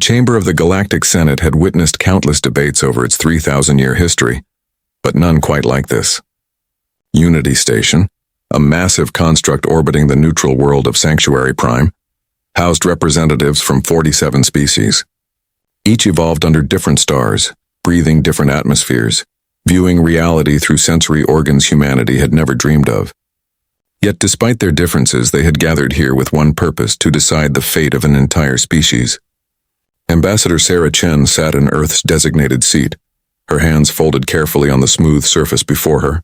chamber of the Galactic Senate had witnessed countless debates over its 3,000-year history, but none quite like this. Unity Station, a massive construct orbiting the neutral world of Sanctuary Prime, housed representatives from 47 species. Each evolved under different stars, breathing different atmospheres, viewing reality through sensory organs humanity had never dreamed of. Yet despite their differences, they had gathered here with one purpose: to decide the fate of an entire species. Ambassador Sarah Chen sat in Earth's designated seat, her hands folded carefully on the smooth surface before her.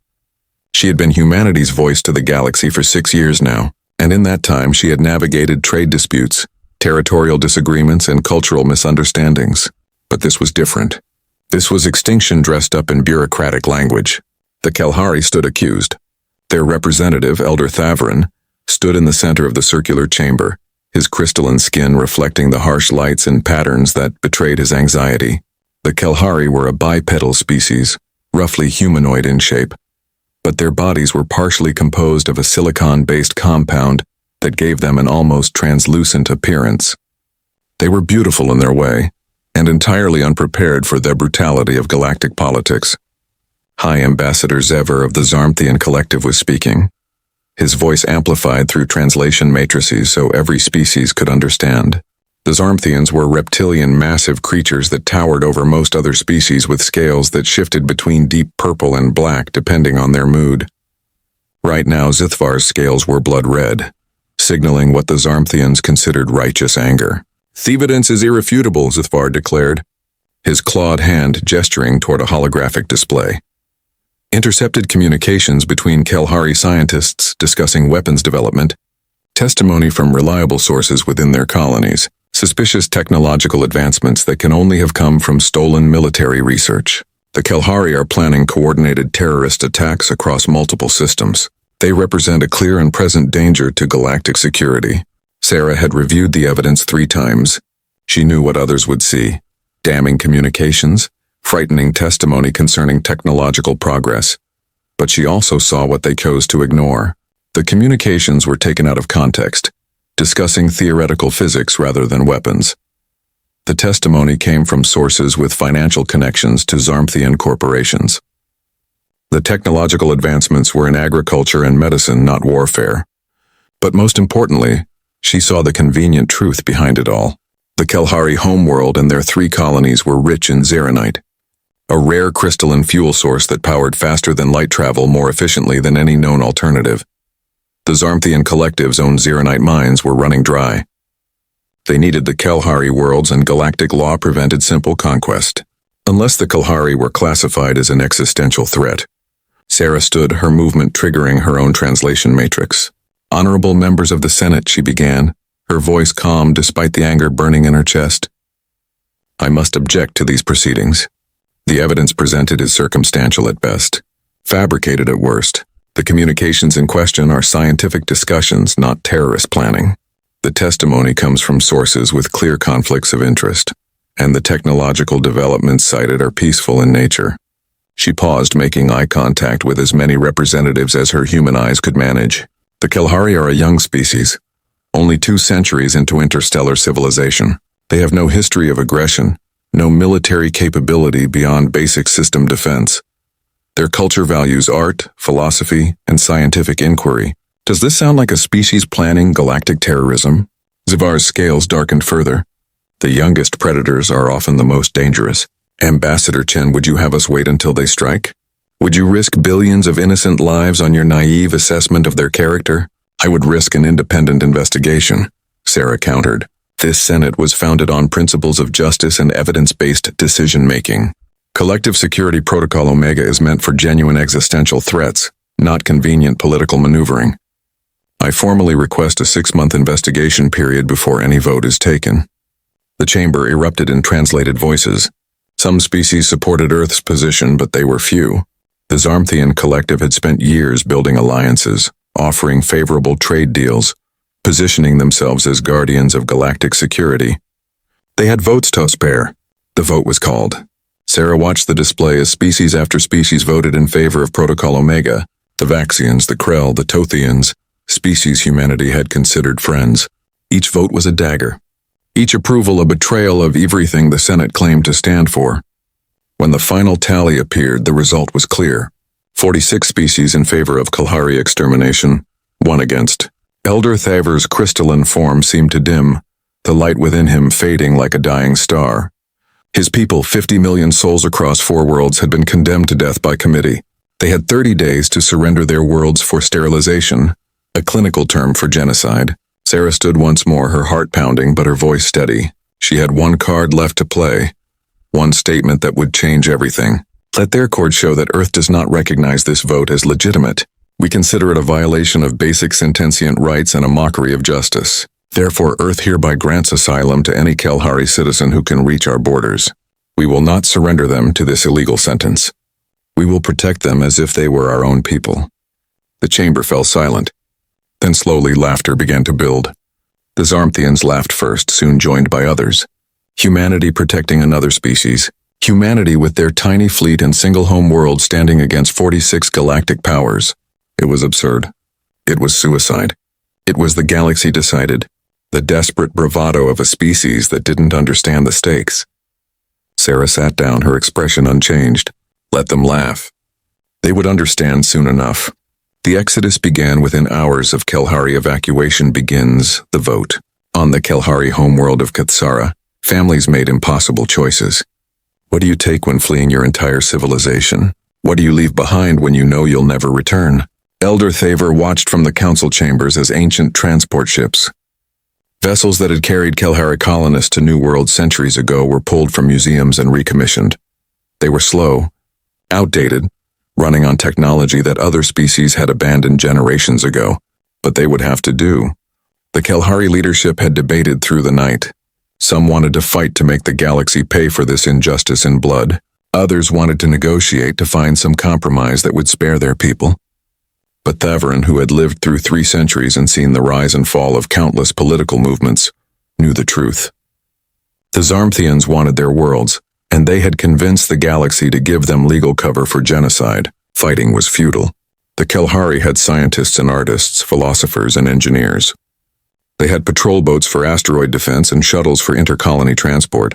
She had been humanity's voice to the galaxy for 6 years now, and in that time she had navigated trade disputes, territorial disagreements, and cultural misunderstandings. But this was different. This was extinction dressed up in bureaucratic language. The Kelhari stood accused. Their representative, Elder Thavarin, stood in the center of the circular chamber, his crystalline skin reflecting the harsh lights and patterns that betrayed his anxiety. The Kelhari were a bipedal species, roughly humanoid in shape, but their bodies were partially composed of a silicon-based compound that gave them an almost translucent appearance. They were beautiful in their way, and entirely unprepared for the brutality of galactic politics. High Ambassador Zever of the Zarmthian Collective was speaking, his voice amplified through translation matrices so every species could understand. The Zarmthians were reptilian massive creatures that towered over most other species with scales that shifted between deep purple and black depending on their mood. Right now Zithvar's scales were blood red, signaling what the Zarmthians considered righteous anger. "The evidence is irrefutable," Zithvar declared, his clawed hand gesturing toward a holographic display. Intercepted communications between Kelhari scientists discussing weapons development, testimony from reliable sources within their colonies, suspicious technological advancements that can only have come from stolen military research. The Kelhari are planning coordinated terrorist attacks across multiple systems. They represent a clear and present danger to galactic security. Sarah had reviewed the evidence 3 times. She knew what others would see: damning communications, frightening testimony concerning technological progress. But she also saw what they chose to ignore. The communications were taken out of context, discussing theoretical physics rather than weapons. The testimony came from sources with financial connections to Zarmthian corporations. The technological advancements were in agriculture and medicine, not warfare. But most importantly, she saw the convenient truth behind it all. The Kelhari homeworld and their 3 colonies were rich in Zeronite, a rare crystalline fuel source that powered faster than light travel more efficiently than any known alternative. The Zarmthian Collective's own Zeronite mines were running dry. They needed the Kelhari worlds, and galactic law prevented simple conquest, unless the Kelhari were classified as an existential threat. Sarah stood, her movement triggering her own translation matrix. "Honorable members of the Senate," she began, her voice calm despite the anger burning in her chest. "I must object to these proceedings. The evidence presented is circumstantial at best, fabricated at worst. The communications in question are scientific discussions, not terrorist planning. The testimony comes from sources with clear conflicts of interest, and the technological developments cited are peaceful in nature." She paused, making eye contact with as many representatives as her human eyes could manage. The Kelhari are a young species, only 2 centuries into interstellar civilization. They have no history of aggression, no military capability beyond basic system defense. Their culture values art, philosophy, and scientific inquiry. Does this sound like a species planning galactic terrorism? Zivar's scales darkened further. The youngest predators are often the most dangerous. Ambassador Chen, would you have us wait until they strike? Would you risk billions of innocent lives on your naive assessment of their character? "I would risk an independent investigation," Sarah countered. This Senate was founded on principles of justice and evidence-based decision-making. Collective Security Protocol Omega is meant for genuine existential threats, not convenient political maneuvering. I formally request a 6-month investigation period before any vote is taken. The chamber erupted in translated voices. Some species supported Earth's position, but they were few. The Zarmthian Collective had spent years building alliances, offering favorable trade deals, positioning themselves as guardians of galactic security. They had votes to spare. The vote was called. Sarah watched the display as species after species voted in favor of Protocol Omega. The Vaxians, the Krell, the Tothians, species humanity had considered friends. Each vote was a dagger. each approval a betrayal of everything the Senate claimed to stand for. When the final tally appeared, the result was clear. 46 species in favor of Kalahari extermination, 1 against. Elder Thaver's crystalline form seemed to dim, the light within him fading like a dying star. His people, 50 million souls across 4 worlds, had been condemned to death by committee. They had 30 days to surrender their worlds for sterilization, a clinical term for genocide. Sarah stood once more, her heart pounding but her voice steady. She had one card left to play, one statement that would change everything. Let their court show that Earth does not recognize this vote as legitimate. We consider it a violation of basic sentient rights and a mockery of justice. Therefore, Earth hereby grants asylum to any Kalahari citizen who can reach our borders. We will not surrender them to this illegal sentence. We will protect them as if they were our own people. The chamber fell silent. Then slowly laughter began to build. The Zarmthians laughed first, soon joined by others. Humanity protecting another species. Humanity with their tiny fleet and single home world standing against 46 galactic powers. It was absurd. It was suicide. It was the galaxy decided. The desperate bravado of a species that didn't understand the stakes. Sarah sat down, her expression unchanged. Let them laugh. They would understand soon enough. The exodus began within hours of Kalahari evacuation begins the vote. On the Kalahari homeworld of Kathsara, families made impossible choices. What do you take when fleeing your entire civilization? What do you leave behind when you know you'll never return? Elder Thaver watched from the council chambers as ancient transport ships, vessels that had carried Kalahari colonists to New World centuries ago, were pulled from museums and recommissioned. They were slow, outdated, running on technology that other species had abandoned generations ago, but they would have to do. The Kalahari leadership had debated through the night. Some wanted to fight to make the galaxy pay for this injustice in blood. Others wanted to negotiate to find some compromise that would spare their people. But Thaverin, who had lived through 3 centuries and seen the rise and fall of countless political movements, knew the truth. The Zarmthians wanted their worlds, and they had convinced the galaxy to give them legal cover for genocide. Fighting was futile. The Kalahari had scientists and artists, philosophers and engineers. They had patrol boats for asteroid defense and shuttles for intercolony transport.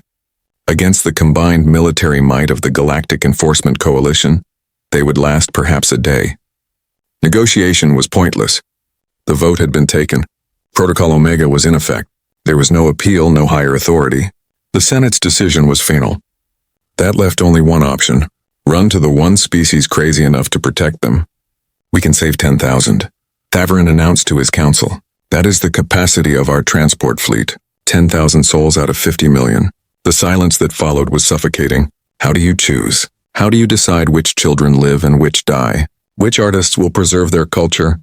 Against the combined military might of the Galactic Enforcement Coalition, they would last perhaps a day. Negotiation was pointless. The vote had been taken. Protocol Omega was in effect. There was no appeal, no higher authority. The Senate's decision was final. That left only one option: run to the one species crazy enough to protect them. We can save 10,000. Thaverin announced to his council. That is the capacity of our transport fleet. 10,000 souls out of 50 million. The silence that followed was suffocating. How do you choose? How do you decide which children live and which die? Which artists will preserve their culture,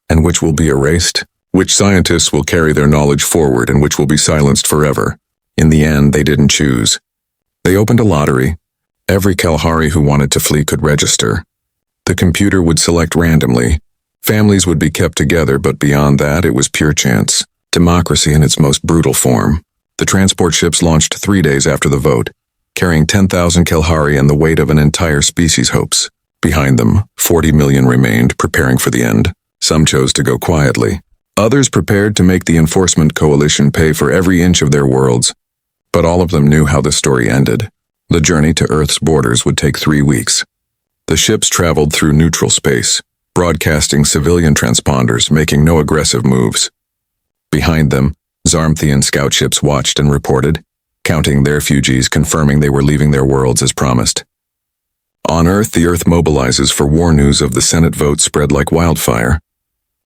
and which will be erased? Which scientists will carry their knowledge forward and which will be silenced forever? In the end, they didn't choose. They opened a lottery. Every Kalahari who wanted to flee could register. The computer would select randomly. Families would be kept together, but beyond that, it was pure chance. Democracy in its most brutal form. The transport ships launched 3 days after the vote, carrying 10,000 Kalahari and the weight of an entire species' hopes. Behind them, 40 million remained, preparing for the end. Some chose to go quietly. Others prepared to make the Enforcement Coalition pay for every inch of their worlds. But all of them knew how the story ended. The journey to Earth's borders would take 3 weeks. The ships traveled through neutral space, broadcasting civilian transponders, making no aggressive moves. Behind them, Zarmthian scout ships watched and reported, counting their refugees, confirming they were leaving their worlds as promised. On Earth, the Earth mobilizes for war. News of the Senate vote spread like wildfire.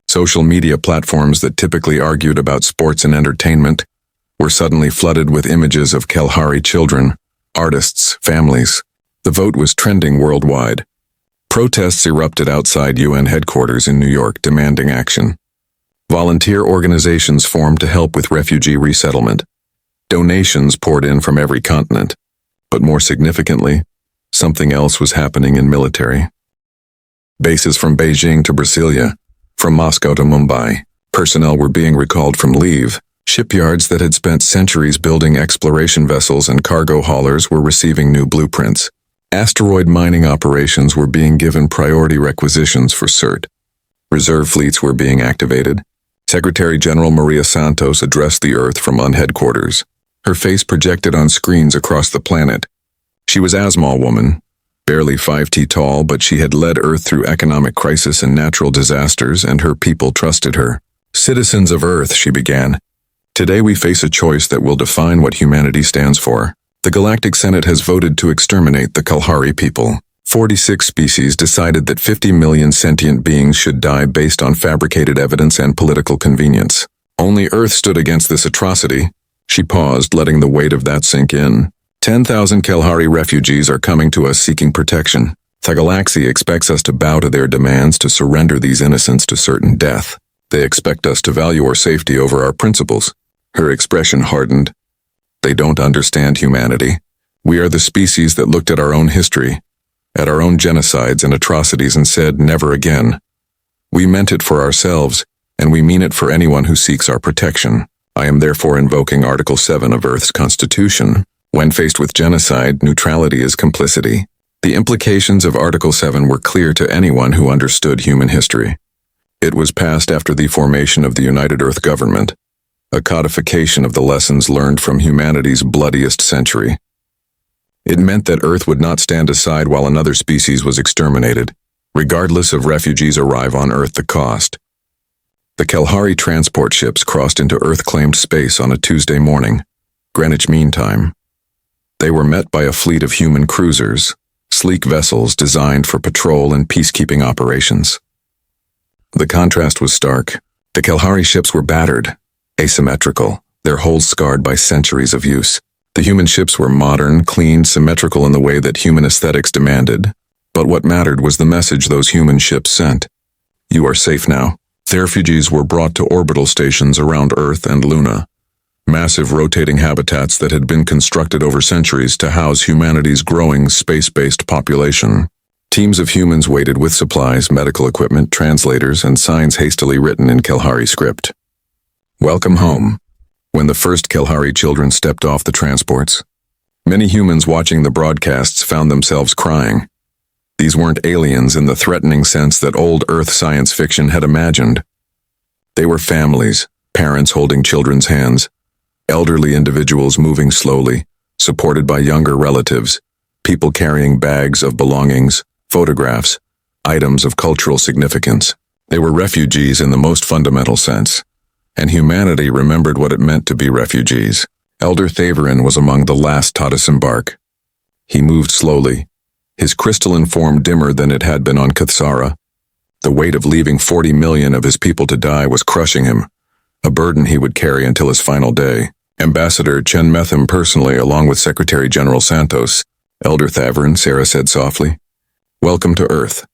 Social media platforms that typically argued about sports and entertainment were suddenly flooded with images of Kalahari children, artists, families. The vote was trending worldwide. Protests erupted outside UN headquarters in New York, demanding action. Volunteer organizations formed to help with refugee resettlement. Donations poured in from every continent. But more significantly, something else was happening in military. Bases from Beijing to Brasilia, from Moscow to Mumbai, personnel were being recalled from leave. Shipyards that had spent centuries building exploration vessels and cargo haulers were receiving new blueprints. Asteroid mining operations were being given priority requisitions for cert. Reserve fleets were being activated. Secretary General Maria Santos addressed the Earth from UN headquarters. her face projected on screens across the planet. She was Asmal woman, barely 5 feet tall, but she had led Earth through economic crisis and natural disasters, and her people trusted her. Citizens of Earth, she began. Today we face a choice that will define what humanity stands for. The Galactic Senate has voted to exterminate the Kalahari people. 46 species decided that 50 million sentient beings should die based on fabricated evidence and political convenience. Only Earth stood against this atrocity. She paused, letting the weight of that sink in. 10,000 Kalahari refugees are coming to us seeking protection. The galaxy expects us to bow to their demands, to surrender these innocents to certain death. They expect us to value our safety over our principles. Her expression hardened. They don't understand humanity. We are the species that looked at our own history, at our own genocides and atrocities, and said, never again. We meant it for ourselves, and we mean it for anyone who seeks our protection. I am therefore invoking Article 7 of Earth's Constitution. When faced with genocide, neutrality is complicity. The implications of Article 7 were clear to anyone who understood human history. It was passed after the formation of the United Earth Government, a codification of the lessons learned from humanity's bloodiest century. It meant that Earth would not stand aside while another species was exterminated, regardless of refugees arrive on Earth the cost. The Kalahari transport ships crossed into Earth-claimed space on a Tuesday morning, Greenwich Mean Time. They were met by a fleet of human cruisers, sleek vessels designed for patrol and peacekeeping operations. The contrast was stark. The Kalahari ships were battered, asymmetrical, their hulls scarred by centuries of use. The human ships were modern, clean, symmetrical in the way that human aesthetics demanded. But what mattered was the message those human ships sent. You are safe now. The refugees were brought to orbital stations around Earth and Luna, massive rotating habitats that had been constructed over centuries to house humanity's growing space-based population. Teams of humans waited with supplies, medical equipment, translators, and signs hastily written in Kalahari script. Welcome home. When the first Kalahari children stepped off the transports, many humans watching the broadcasts found themselves crying. These weren't aliens in the threatening sense that old Earth science fiction had imagined. They were families, parents holding children's hands, elderly individuals moving slowly, supported by younger relatives, people carrying bags of belongings, photographs, items of cultural significance. They were refugees in the most fundamental sense, and humanity remembered what it meant to be refugees. Elder Thavarin was among the last to disembark. He moved slowly, his crystalline form dimmer than it had been on Kathsara. The weight of leaving 40 million of his people to die was crushing him, a burden he would carry until his final day. Ambassador Chen Metham personally, along with Secretary General Santos. Elder Thavarin, Sarah said softly. Welcome to Earth.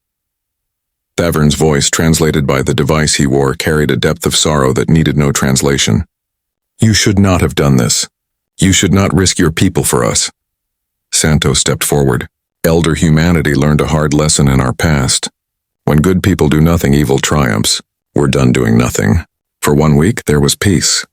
Thavarin's voice, translated by the device he wore, carried a depth of sorrow that needed no translation. You should not have done this. You should not risk your people for us. Santos stepped forward. Elder humanity learned a hard lesson in our past. When good people do nothing, evil triumphs. We're done doing nothing. For 1 week, there was peace.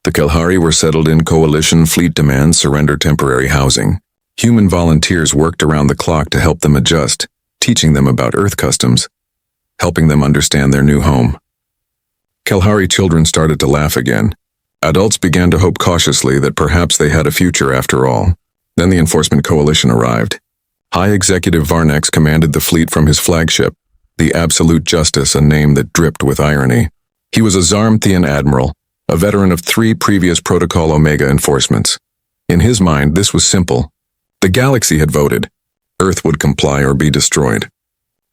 The Kalahari were settled in. Coalition fleet demands surrender temporary housing. Human volunteers worked around the clock to help them adjust, teaching them about Earth customs, helping them understand their new home. Kalahari children started to laugh again. Adults began to hope cautiously that perhaps they had a future after all. Then the Enforcement Coalition arrived. High Executive Varnex commanded the fleet from his flagship, the Absolute Justice, a name that dripped with irony. He was a Zarmthian admiral, a veteran of 3 previous Protocol Omega enforcements. In his mind, this was simple. The galaxy had voted. Earth would comply or be destroyed.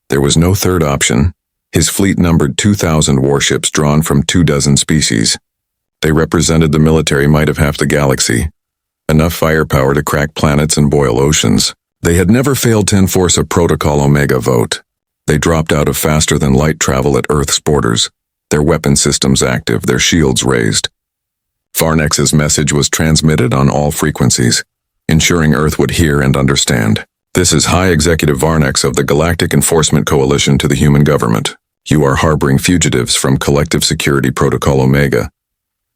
There was no third option. His fleet numbered 2,000 warships drawn from 24 species. They represented the military might of half the galaxy, enough firepower to crack planets and boil oceans. They had never failed to enforce a Protocol Omega vote. They dropped out of faster-than-light travel at Earth's borders, their weapon systems active, their shields raised. Varnex's message was transmitted on all frequencies, ensuring Earth would hear and understand. This is High Executive Varnex of the Galactic Enforcement Coalition to the human government. You are harboring fugitives from Collective Security Protocol Omega.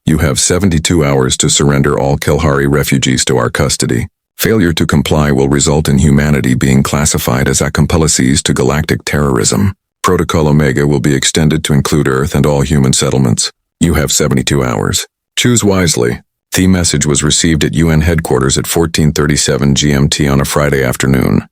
You have 72 hours to surrender all Kalahari refugees to our custody. Failure to comply will result in humanity being classified as accomplices to galactic terrorism. Protocol Omega will be extended to include Earth and all human settlements. You have 72 hours. Choose wisely. The message was received at UN headquarters at 14:37 GMT on a Friday afternoon.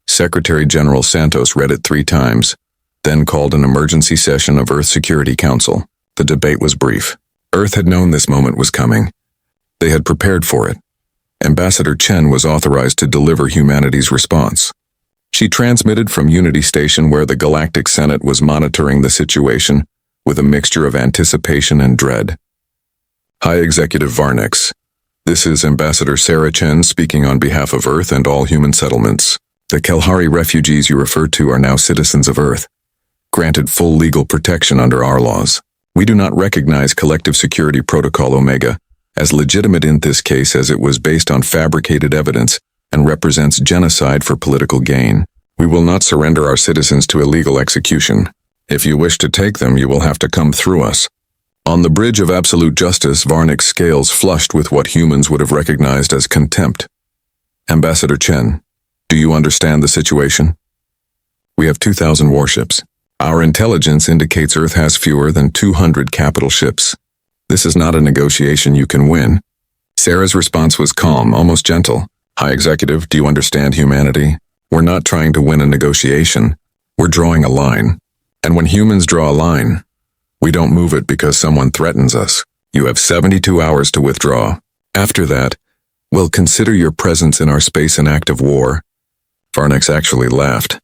Secretary General Santos read it 3 times, then called an emergency session of Earth Security Council. The debate was brief. Earth had known this moment was coming. They had prepared for it. Ambassador Chen was authorized to deliver humanity's response. She transmitted from Unity Station where the Galactic Senate was monitoring the situation with a mixture of anticipation and dread. High Executive Varnex, this is Ambassador Sarah Chen speaking on behalf of Earth and all human settlements. The Kalahari refugees you referred to are now citizens of Earth, granted full legal protection under our laws. We do not recognize Collective Security Protocol Omega as legitimate in this case as it was based on fabricated evidence and represents genocide for political gain. We will not surrender our citizens to illegal execution. If you wish to take them, you will have to come through us. On the bridge of absolute justice, Varnek's scales flushed with what humans would have recognized as contempt. Ambassador Chen, do you understand the situation? We have 2,000 warships. Our intelligence indicates Earth has fewer than 200 capital ships. This is not a negotiation you can win. Sarah's response was calm, almost gentle. High Executive, do you understand humanity? We're not trying to win a negotiation. We're drawing a line. And when humans draw a line, we don't move it because someone threatens us. You have 72 hours to withdraw. After that, we'll consider your presence in our space an act of war. Varnex actually laughed.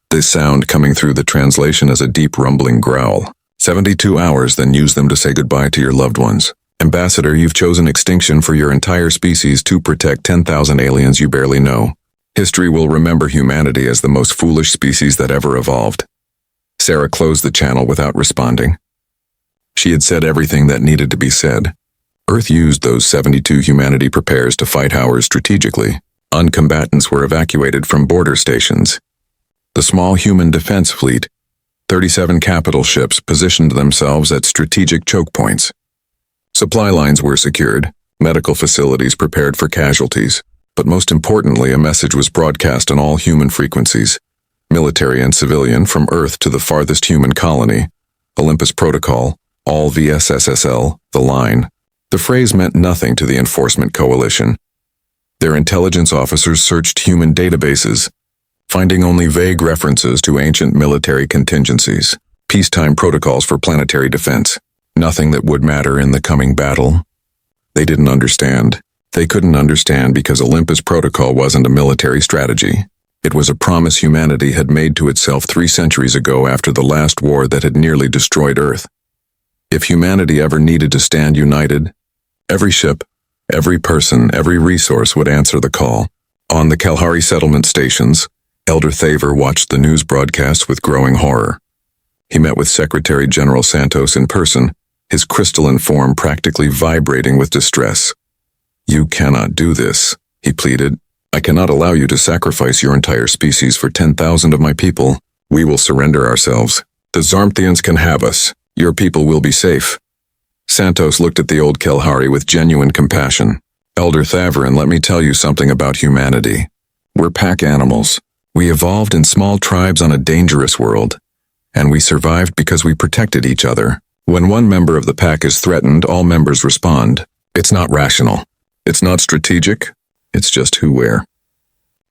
This sound coming through the translation as a deep rumbling growl. 72 hours, then use them to say goodbye to your loved ones. Ambassador, you've chosen extinction for your entire species to protect 10,000 aliens you barely know. History will remember humanity as the most foolish species that ever evolved. Sarah closed the channel without responding. She had said everything that needed to be said. Earth used those 72 humanity prepares to fight ours strategically. Uncombatants were evacuated from border stations. The small human defense fleet, 37 capital ships, positioned themselves at strategic choke points. Supply lines were secured, medical facilities prepared for casualties, but most importantly, a message was broadcast on all human frequencies, military and civilian, from Earth to the farthest human colony. Olympus Protocol, all VSSSL, the line. The phrase meant nothing to the Enforcement Coalition. Their intelligence officers searched human databases, finding only vague references to ancient military contingencies, peacetime protocols for planetary defense. Nothing that would matter in the coming battle. They didn't understand. They couldn't understand because Olympus Protocol wasn't a military strategy. It was a promise humanity had made to itself 3 centuries ago after the last war that had nearly destroyed Earth. If humanity ever needed to stand united, every ship, every person, every resource would answer the call. On the Kalahari settlement stations, Elder Thaver watched the news broadcast with growing horror. He met with Secretary General Santos in person, his crystalline form practically vibrating with distress. You cannot do this, he pleaded. I cannot allow you to sacrifice your entire species for 10,000 of my people. We will surrender ourselves. The Zarmthians can have us. Your people will be safe. Santos looked at the old Kalahari with genuine compassion. Elder Thaverin, let me tell you something about humanity. We're pack animals. We evolved in small tribes on a dangerous world, and we survived because we protected each other. When one member of the pack is threatened, all members respond. It's not rational. It's not strategic. It's just who we're.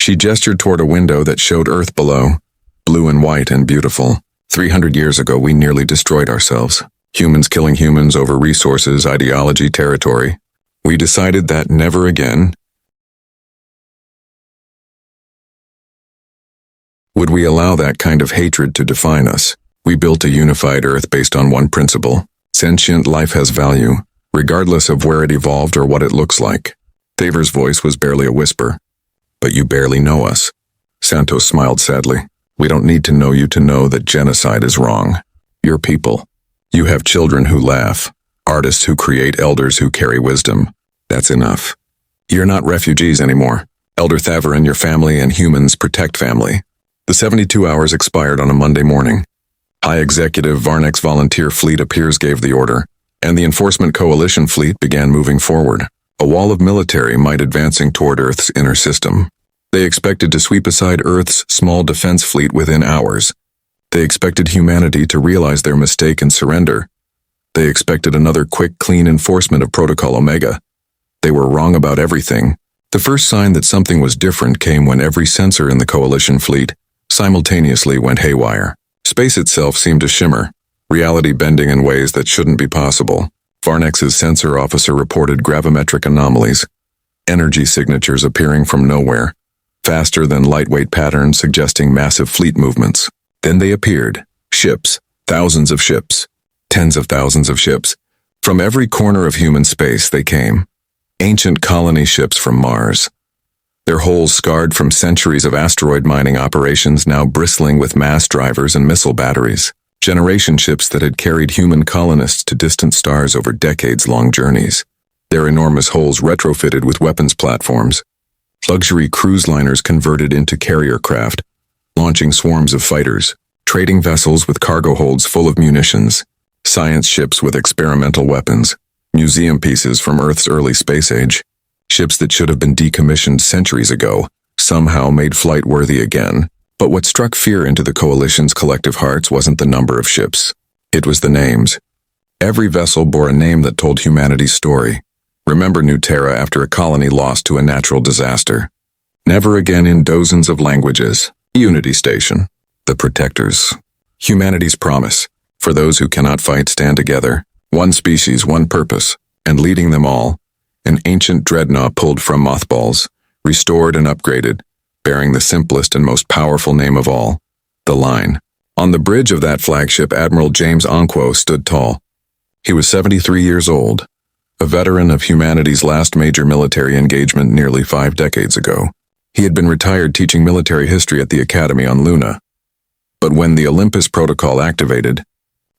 She gestured toward a window that showed Earth below, blue and white and beautiful. 300 years ago, we nearly destroyed ourselves. Humans killing humans over resources, ideology, territory. We decided that never again would we allow that kind of hatred to define us. We built a unified Earth based on one principle. Sentient life has value, regardless of where it evolved or what it looks like. Thaver's voice was barely a whisper. But you barely know us. Santos smiled sadly. We don't need to know you to know that genocide is wrong. Your people. You have children who laugh, artists who create, elders who carry wisdom. That's enough. You're not refugees anymore. Elder Thaver and your family and humans protect family. The 72 hours expired on a Monday morning. High Executive Varnex Volunteer Fleet appears gave the order, and the Enforcement Coalition fleet began moving forward, a wall of military might advancing toward Earth's inner system. They expected to sweep aside Earth's small defense fleet within hours. They expected humanity to realize their mistake and surrender. They expected another quick, clean enforcement of Protocol Omega, They were wrong about everything. The first sign that something was different came when every sensor in the coalition fleet simultaneously went haywire. Space itself seemed to shimmer, reality bending in ways that shouldn't be possible. Varnex's sensor officer reported gravimetric anomalies, energy signatures appearing from nowhere, faster than lightweight patterns suggesting massive fleet movements. Then they appeared. Ships, thousands of ships, tens of thousands of ships. From every corner of human space they came. Ancient colony ships from Mars. Their hulls scarred from centuries of asteroid mining operations now bristling with mass drivers and missile batteries. Generation ships that had carried human colonists to distant stars over decades-long journeys. Their enormous hulls retrofitted with weapons platforms. Luxury cruise liners converted into carrier craft, launching swarms of fighters. Trading vessels with cargo holds full of munitions. Science ships with experimental weapons. Museum pieces from Earth's early space age. Ships that should have been decommissioned centuries ago, somehow made flight-worthy again. But what struck fear into the Coalition's collective hearts wasn't the number of ships. It was the names. Every vessel bore a name that told humanity's story. Remember New Terra after a colony lost to a natural disaster. Never again in dozens of languages. Unity Station. The Protectors. Humanity's promise. For those who cannot fight, stand together. One species, one purpose. And leading them all, an ancient dreadnought pulled from mothballs, restored and upgraded, bearing the simplest and most powerful name of all, the Line. On the bridge of that flagship, Admiral James Onquo stood tall. He was 73 years old, a veteran of humanity's last major military engagement nearly 5 decades ago. He had been retired teaching military history at the Academy on Luna. But when the Olympus Protocol activated,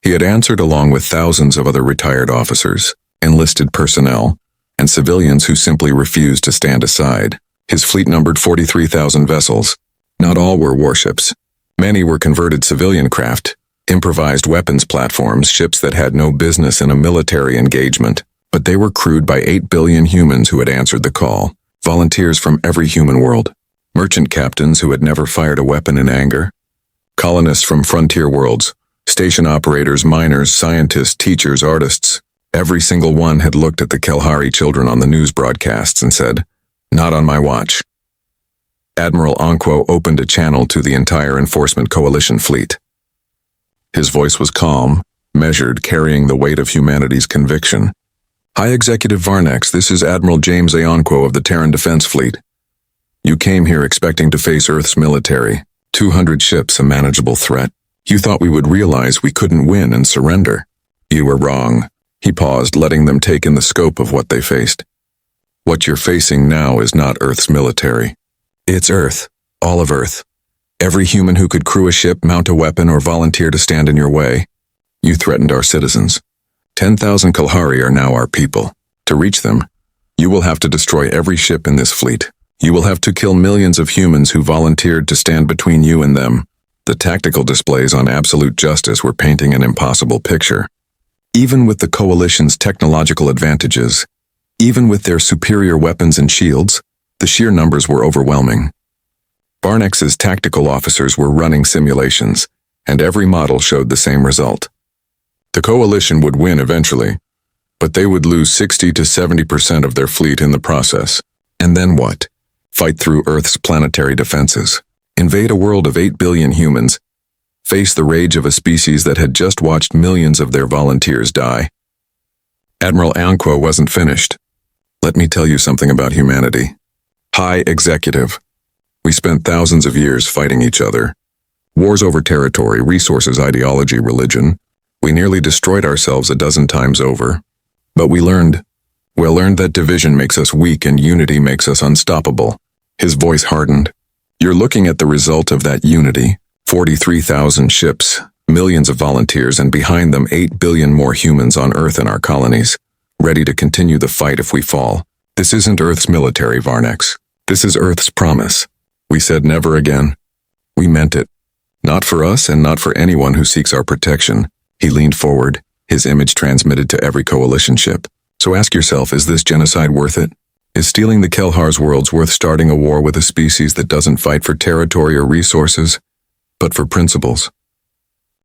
he had answered along with thousands of other retired officers, enlisted personnel, and civilians who simply refused to stand aside. His fleet numbered 43,000 vessels. Not all were warships. Many were converted civilian craft, improvised weapons platforms, ships that had no business in a military engagement. But they were crewed by 8 billion humans who had answered the call. Volunteers from every human world. Merchant captains who had never fired a weapon in anger. Colonists from frontier worlds. Station operators, miners, scientists, teachers, artists. Every single one had looked at the Kelhari children on the news broadcasts and said, "Not on my watch." Admiral Onquo opened a channel to the entire Enforcement Coalition fleet. His voice was calm, measured, carrying the weight of humanity's conviction. "High Executive Varnex, this is Admiral James A. Onquo of the Terran Defense Fleet. You came here expecting to face Earth's military. 200 ships, a manageable threat. You thought we would realize we couldn't win and surrender. You were wrong." He paused, letting them take in the scope of what they faced. "What you're facing now is not Earth's military. It's Earth, all of Earth. Every human who could crew a ship, mount a weapon, or volunteer to stand in your way. You threatened our citizens. 10,000 Kelhari are now our people. To reach them, you will have to destroy every ship in this fleet. You will have to kill millions of humans who volunteered to stand between you and them." The tactical displays on absolute justice were painting an impossible picture. Even with the Coalition's technological advantages, even with their superior weapons and shields, the sheer numbers were overwhelming. Varnex's tactical officers were running simulations, and every model showed the same result. The Coalition would win eventually, but they would lose 60 to 70% of their fleet in the process. And then what? Fight through Earth's planetary defenses, invade a world of 8 billion humans, face the rage of a species that had just watched millions of their volunteers die. Admiral Onquo wasn't finished. "Let me tell you something about humanity. High Executive. We spent thousands of years fighting each other. Wars over territory, resources, ideology, religion. We nearly destroyed ourselves a dozen times over. But we learned that division makes us weak and unity makes us unstoppable." His voice hardened. "You're looking at the result of that unity. 43,000 ships, millions of volunteers, and behind them 8 billion more humans on Earth and our colonies, ready to continue the fight if we fall. This isn't Earth's military, Varnex. This is Earth's promise. We said never again. We meant it. Not for us and not for anyone who seeks our protection." He leaned forward, his image transmitted to every coalition ship. "So ask yourself, is this genocide worth it? Is stealing the Kelhar's worlds worth starting a war with a species that doesn't fight for territory or resources, but for principles?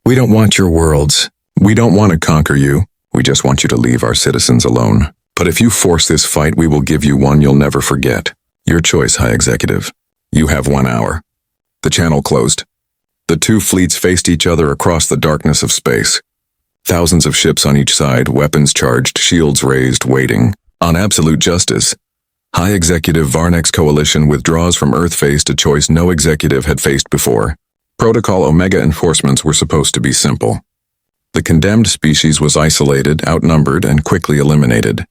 We don't want your worlds. We don't want to conquer you. We just want you to leave our citizens alone." But if you force this fight, we will give you one you'll never forget. Your choice, High Executive. You have 1 hour. The channel closed. The two fleets faced each other across the darkness of space. Thousands of ships on each side, weapons charged, shields raised, waiting. On absolute justice, High Executive Varnex Coalition withdraws from Earth faced a choice no executive had faced before. Protocol Omega enforcements were supposed to be simple. The condemned species was isolated, outnumbered, and quickly eliminated.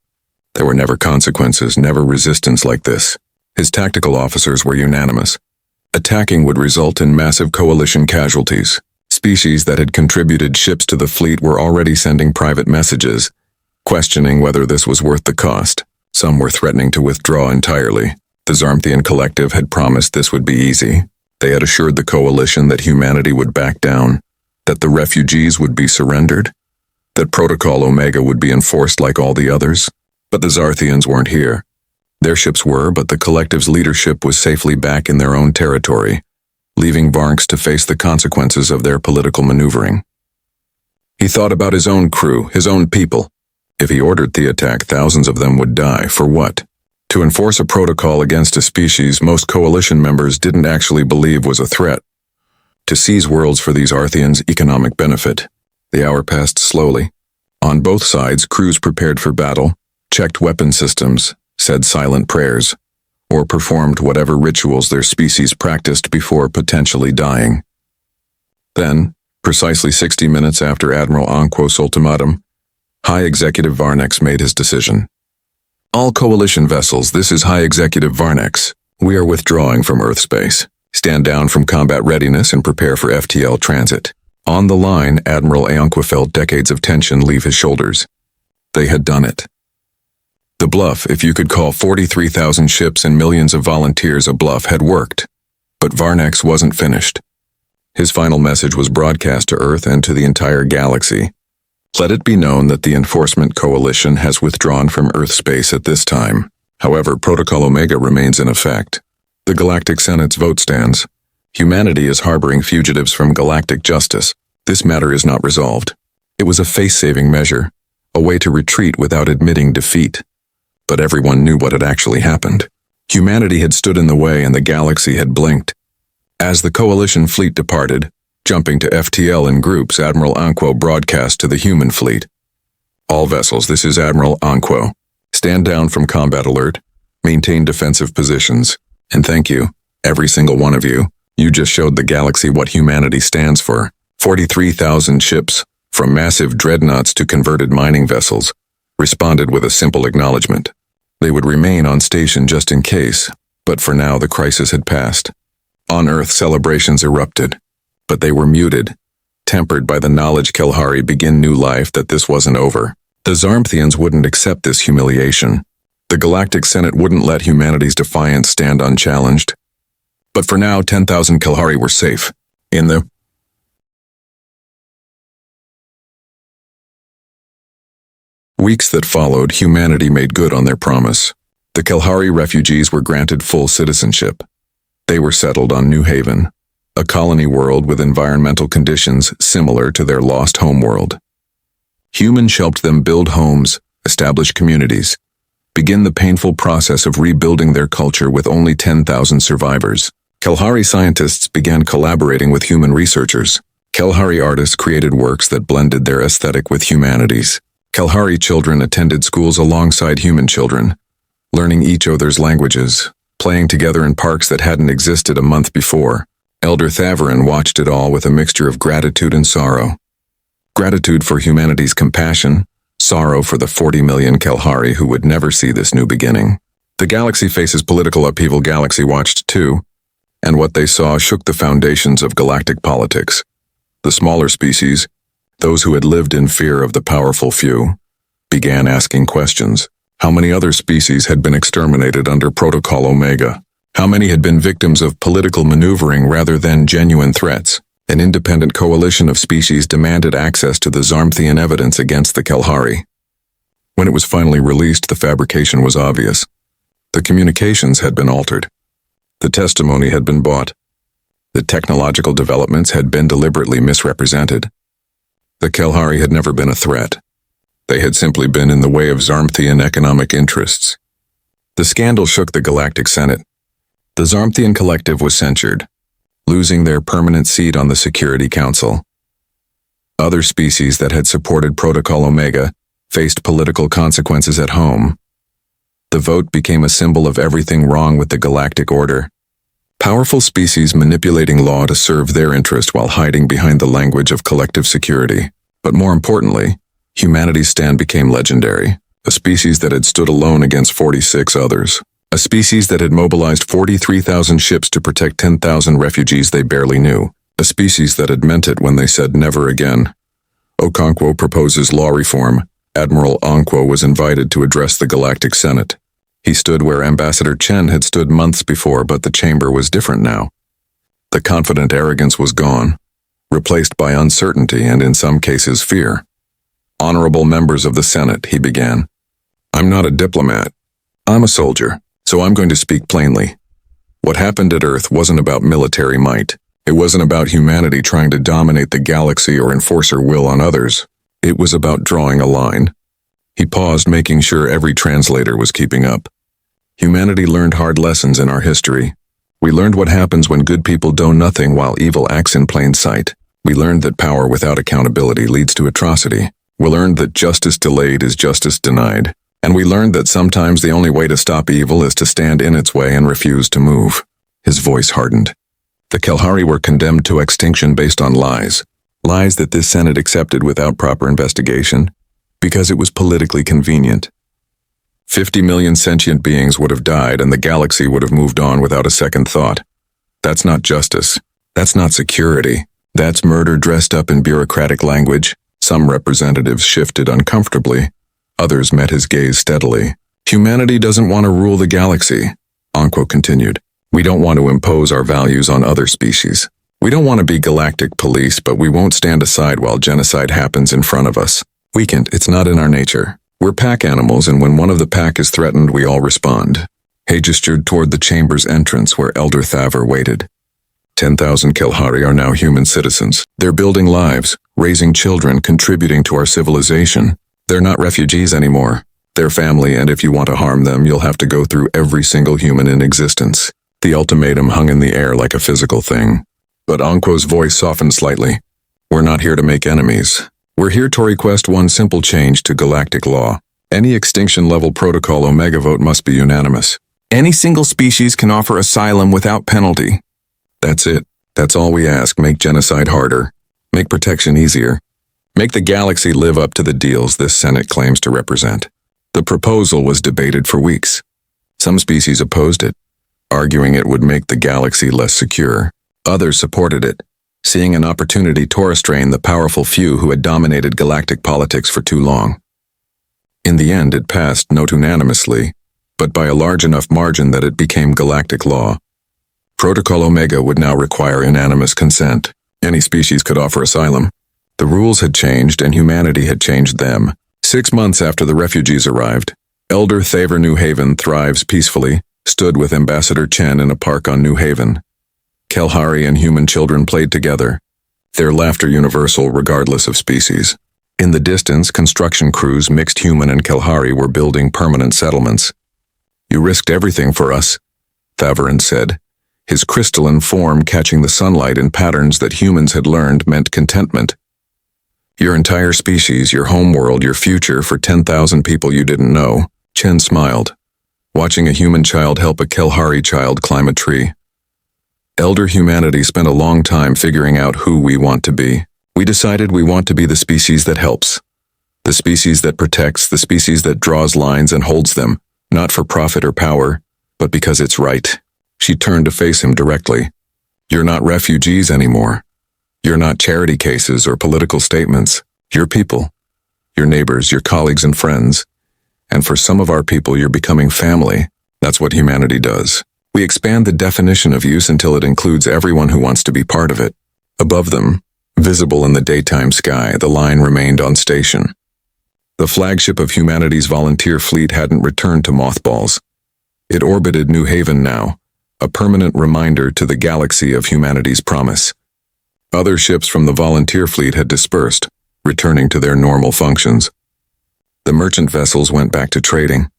There were never consequences, never resistance like this. His tactical officers were unanimous. Attacking would result in massive coalition casualties. Species that had contributed ships to the fleet were already sending private messages, questioning whether this was worth the cost. Some were threatening to withdraw entirely. The Zarmthian Collective had promised this would be easy. They had assured the coalition that humanity would back down, that the refugees would be surrendered, that Protocol Omega would be enforced like all the others. But the Zarthians weren't here. Their ships were, but the Collective's leadership was safely back in their own territory, leaving Varnex to face the consequences of their political maneuvering. He thought about his own crew, his own people. If he ordered the attack, thousands of them would die. For what? To enforce a protocol against a species most coalition members didn't actually believe was a threat. To seize worlds for these Arthians' economic benefit. The hour passed slowly. On both sides, crews prepared for battle, checked weapon systems, said silent prayers, or performed whatever rituals their species practiced before potentially dying. Then, precisely 60 minutes after Admiral Anquo's ultimatum, High Executive Varnex made his decision. All coalition vessels, this is High Executive Varnex. We are withdrawing from Earth space. Stand down from combat readiness and prepare for FTL transit. On the line, Admiral Anqua felt decades of tension leave his shoulders. They had done it. The bluff, if you could call 43,000 ships and millions of volunteers a bluff, had worked. But Varnex wasn't finished. His final message was broadcast to Earth and to the entire galaxy. Let it be known that the Enforcement Coalition has withdrawn from Earth space at this time. However, Protocol Omega remains in effect. The Galactic Senate's vote stands. Humanity is harboring fugitives from galactic justice. This matter is not resolved. It was a face-saving measure, a way to retreat without admitting defeat. But everyone knew what had actually happened. Humanity had stood in the way and the galaxy had blinked. As the coalition fleet departed, jumping to FTL in groups, Admiral Anquo broadcast to the human fleet. All vessels, this is Admiral Anquo. Stand down from combat alert, maintain defensive positions, and thank you, every single one of you. You just showed the galaxy what humanity stands for. 43,000 ships, from massive dreadnoughts to converted mining vessels, responded with a simple acknowledgement. They would remain on station just in case, but for now the crisis had passed. On Earth, celebrations erupted, but they were muted, tempered by the knowledge Kelhari begin new life that this wasn't over. The Zarmthians wouldn't accept this humiliation. The Galactic Senate wouldn't let humanity's defiance stand unchallenged. But for now, 10,000 Kelhari were safe. In the weeks that followed, humanity made good on their promise. The Kelhari refugees were granted full citizenship. They were settled on New Haven, a colony world with environmental conditions similar to their lost homeworld. Humans helped them build homes, establish communities, begin the painful process of rebuilding their culture with only 10,000 survivors. Kelhari scientists began collaborating with human researchers. Kelhari artists created works that blended their aesthetic with humanity's. Kelhari children attended schools alongside human children, learning each other's languages, playing together in parks that hadn't existed a month before. Elder Thavarin watched it all with a mixture of gratitude and sorrow. Gratitude for humanity's compassion, sorrow for the 40 million Kelhari who would never see this new beginning. The galaxy faces political upheaval. Galaxy watched too, and what they saw shook the foundations of galactic politics. The smaller species, those who had lived in fear of the powerful few, began asking questions. How many other species had been exterminated under Protocol Omega? How many had been victims of political maneuvering rather than genuine threats? An independent coalition of species demanded access to the Zarmthian evidence against the Kelhari. When it was finally released, the fabrication was obvious. The communications had been altered. The testimony had been bought. The technological developments had been deliberately misrepresented. The Kelhari had never been a threat. They had simply been in the way of Zarmthian economic interests. The scandal shook the Galactic Senate. The Zarmthian Collective was censured, losing their permanent seat on the Security Council. Other species that had supported Protocol Omega faced political consequences at home. The vote became a symbol of everything wrong with the galactic order. Powerful species manipulating law to serve their interest while hiding behind the language of collective security. But more importantly, humanity's stand became legendary. A species that had stood alone against 46 others. A species that had mobilized 43,000 ships to protect 10,000 refugees they barely knew. A species that had meant it when they said never again. Okonkwo proposes law reform. Admiral Onkwo was invited to address the Galactic Senate. He stood where Ambassador Chen had stood months before, but the chamber was different now. The confident arrogance was gone, replaced by uncertainty and in some cases fear. Honorable members of the Senate, he began. I'm not a diplomat. I'm a soldier, so I'm going to speak plainly. What happened at Earth wasn't about military might. It wasn't about humanity trying to dominate the galaxy or enforce her will on others. It was about drawing a line. He paused, making sure every translator was keeping up. Humanity learned hard lessons in our history. We learned what happens when good people do nothing while evil acts in plain sight. We learned that power without accountability leads to atrocity. We learned that justice delayed is justice denied. And we learned that sometimes the only way to stop evil is to stand in its way and refuse to move. His voice hardened. The Kelhari were condemned to extinction based on lies. Lies that this Senate accepted without proper investigation, because it was politically convenient. 50 million sentient beings would have died and the galaxy would have moved on without a second thought. That's not justice. That's not security. That's murder dressed up in bureaucratic language. Some representatives shifted uncomfortably. Others met his gaze steadily. Humanity doesn't want to rule the galaxy, Onkwo continued. We don't want to impose our values on other species. We don't want to be galactic police, but we won't stand aside while genocide happens in front of us. We can't. It's not in our nature. We're pack animals, and when one of the pack is threatened, we all respond. He gestured toward the chamber's entrance where Elder Thaver waited. 10,000 Kelhari are now human citizens. They're building lives, raising children, contributing to our civilization. They're not refugees anymore. They're family, and if you want to harm them, you'll have to go through every single human in existence. The ultimatum hung in the air like a physical thing. But Onkwo's voice softened slightly. We're not here to make enemies. We're here to request one simple change to galactic law. Any extinction-level Protocol Omega vote must be unanimous. Any single species can offer asylum without penalty. That's it. That's all we ask. Make genocide harder. Make protection easier. Make the galaxy live up to the deals this Senate claims to represent. The proposal was debated for weeks. Some species opposed it, arguing it would make the galaxy less secure. Others supported it, seeing an opportunity to restrain the powerful few who had dominated galactic politics for too long. In the end, it passed not unanimously, but by a large enough margin that it became galactic law. Protocol Omega would now require unanimous consent. Any species could offer asylum. The rules had changed and humanity had changed them. 6 months after the refugees arrived, Elder Thaver New Haven thrives peacefully, stood with Ambassador Chen in a park on New Haven. Kelhari and human children played together, their laughter universal regardless of species. In the distance, construction crews mixed human and Kelhari were building permanent settlements. You risked everything for us, Thavarin said, his crystalline form catching the sunlight in patterns that humans had learned meant contentment. Your entire species, your homeworld, your future for 10,000 people you didn't know. Chen smiled, watching a human child help a Kelhari child climb a tree. Elder humanity spent a long time figuring out who we want to be. We decided we want to be the species that helps. The species that protects, the species that draws lines and holds them, not for profit or power, but because it's right. She turned to face him directly. You're not refugees anymore. You're not charity cases or political statements. You're people. Your neighbors, your colleagues and friends. And for some of our people, you're becoming family. That's what humanity does. We expand the definition of use until it includes everyone who wants to be part of it. Above them, visible in the daytime sky, the line remained on station. The flagship of humanity's volunteer fleet hadn't returned to mothballs. It orbited New Haven now, a permanent reminder to the galaxy of humanity's promise. Other ships from the volunteer fleet had dispersed, returning to their normal functions. The merchant vessels went back to trading.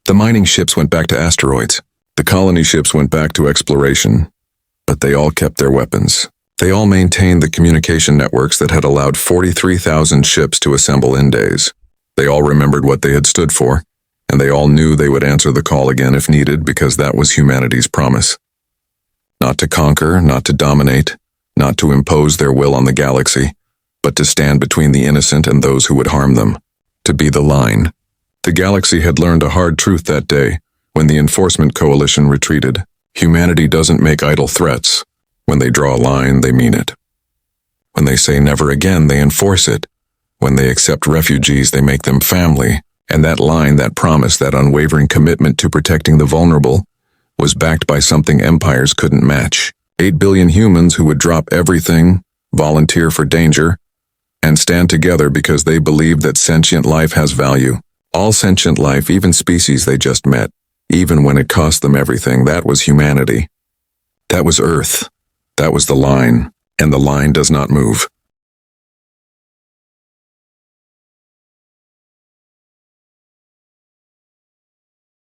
The mining ships went back to asteroids. The colony ships went back to exploration. But they all kept their weapons. They all maintained the communication networks that had allowed 43,000 ships to assemble in days. They all remembered what they had stood for, and they all knew they would answer the call again if needed because that was humanity's promise. Not to conquer, not to dominate, not to impose their will on the galaxy, but to stand between the innocent and those who would harm them. To be the line. The galaxy had learned a hard truth that day, when the Enforcement Coalition retreated. Humanity doesn't make idle threats. When they draw a line, they mean it. When they say never again, they enforce it. When they accept refugees, they make them family. And that line, that promise, that unwavering commitment to protecting the vulnerable was backed by something empires couldn't match. 8 billion humans who would drop everything, volunteer for danger, and stand together because they believe that sentient life has value. All sentient life, even species they just met, even when it cost them everything, that was humanity. That was Earth. That was the line, and the line does not move.